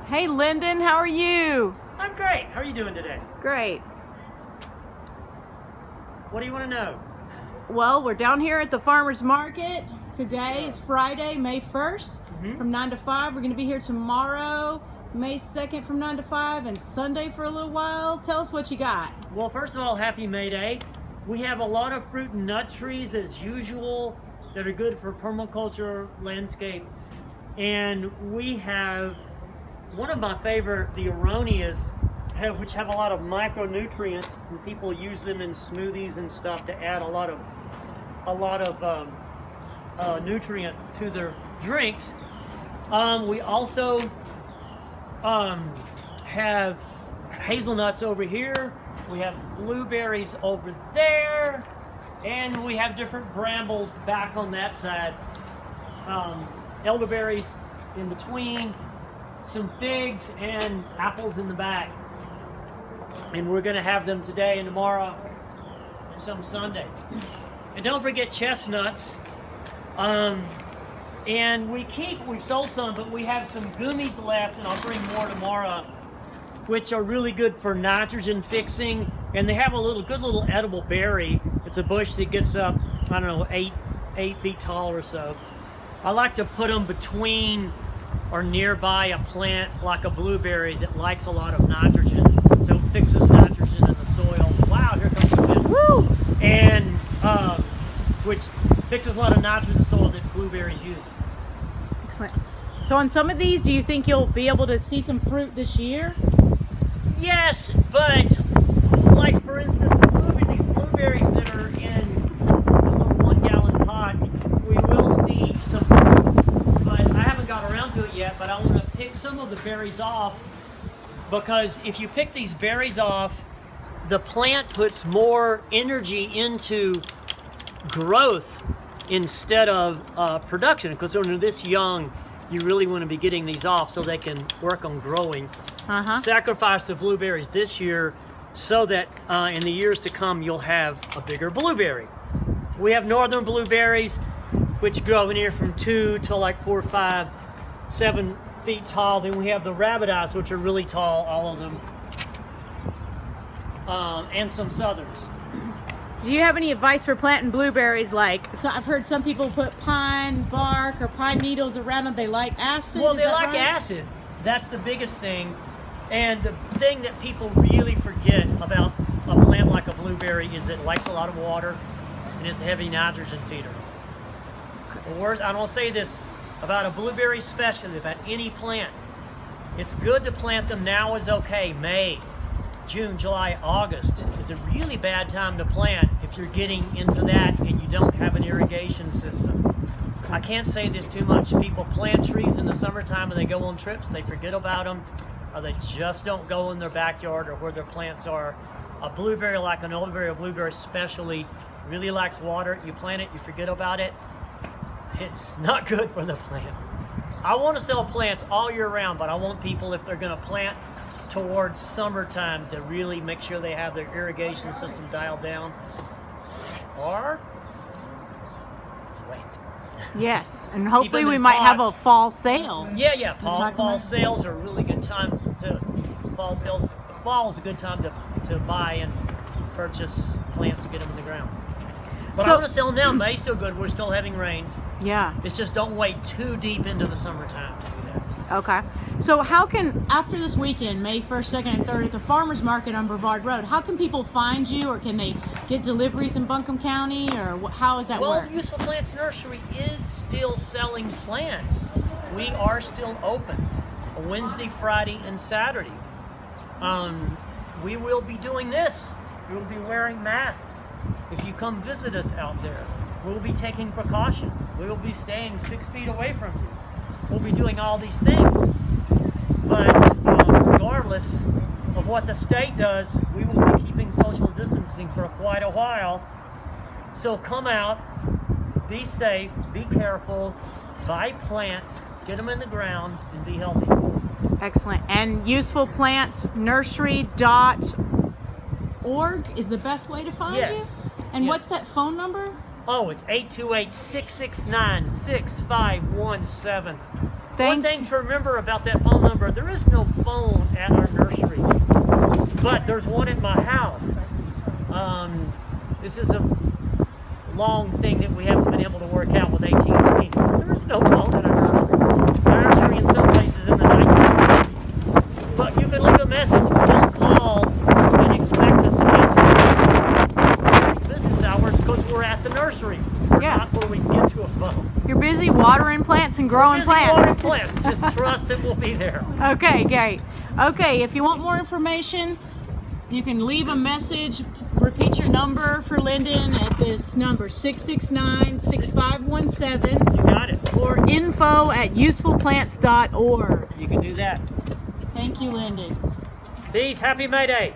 Hey Lyndon, how are you? I'm great. How are you doing today? Great. What do you want to know? Well, we're down here at the Farmers Market. Today is Friday, May 1st from 9 to 5. We're going to be here tomorrow, May 2nd from 9 to 5, and Sunday for a little while. Tell us what you got. Well, first of all, happy May Day. We have a lot of fruit and nut trees as usual that are good for permaculture landscapes. And we have one of my favorite, the aronias, which have a lot of micronutrients, and people use them in smoothies and stuff to add a lot of nutrient to their drinks. We also have hazelnuts over here. We have blueberries over there, and we have different brambles back on that side. Elderberries in between, some figs and apples in the back. And we're going to have them today and tomorrow and some Sunday. And don't forget chestnuts. And we've sold some, but we have some gummies left, and I'll bring more tomorrow, which are really good for nitrogen fixing. And they have a good little edible berry. It's a bush that gets up, I don't know, 8 feet tall or so. I like to put them between or nearby a plant like a blueberry that likes a lot of nitrogen. So it fixes nitrogen in the soil. Wow, here comes the wind. Woo! And which fixes a lot of nitrogen in the soil that blueberries use. Excellent. So on some of these, do you think you'll be able to see some fruit this year? Yes, but like for instance, these blueberries that are in the little 1 gallon pot, we will see some fruit, but I haven't got around to it yet. But I want to pick some of the berries off, because if you pick these berries off, the plant puts more energy into growth instead of production, because when they're this young, you really want to be getting these off so they can work on growing. Sacrifice the blueberries this year so that in the years to come you'll have a bigger blueberry. We have northern blueberries, which grow in here from 2 to like 4, 5, 7 feet tall. Then we have the rabbit eyes, which are really tall, all of them, and some southerns. Do you have any advice for planting blueberries? So I've heard some people put pine bark or pine needles around them. They like acid. Well, they like acid. That's the biggest thing. And the thing that people really forget about a plant like a blueberry is it likes a lot of water and it's a heavy nitrogen feeder. I don't say this about a blueberry especially, about any plant. It's good to plant them now is okay. May, June, July, August is a really bad time to plant if you're getting into that and you don't have an irrigation system. I can't say this too much. People plant trees in the summertime and they go on trips, they forget about them, or they just don't go in their backyard or where their plants are. A blueberry, like an elderberry or blueberry especially, really likes water. You plant it, you forget about it. It's not good for the plant. I want to sell plants all year round, but I want people, if they're going to plant towards summertime, to really make sure they have their irrigation system dialed down. Or wait. Yes, and hopefully we might have a fall sale. Yeah. Fall sales are a really good time to fall sales. Fall is a good time to buy and purchase plants and get them in the ground. But I want to sell them now. May's still good. We're still having rains. Yeah. It's just don't wait too deep into the summertime to do that. Okay. So how can, after this weekend, May 1st, 2nd, and 3rd at the Farmers Market on Brevard Road, how can people find you, or can they get deliveries in Buncombe County, or how does that work? Well, Useful Plants Nursery is still selling plants. We are still open Wednesday, Friday, and Saturday. We will be doing this. We will be wearing masks if you come visit us out there. We will be taking precautions. We will be staying 6 feet away from you. We'll be doing all these things. But regardless of what the state does, we will be keeping social distancing for quite a while. So come out, be safe, be careful, buy plants, get them in the ground, and be healthy. Excellent. And usefulplantsnursery.org is the best way to find you? Yes. And what's that phone number? Oh, it's 828-669-6517. One thing to remember about that phone number, there is no phone at our nursery, but there's one at my house. This is a long thing that we haven't been able to work out with AT&T. There is no phone at our nursery. Our nursery in some places in the 19th century. But you can leave a message, but don't call and expect us to answer business hours because we're at the nursery. We're not where we can get to a phone. You're busy watering plants and growing plants. Watering plants. Just trust that we'll be there. Okay, great. Okay, if you want more information, you can leave a message. Repeat your number for Lyndon at this number, 669-6517. You got it. Or info@usefulplants.org. You can do that. Thank you, Lyndon. Peace. Happy May Day.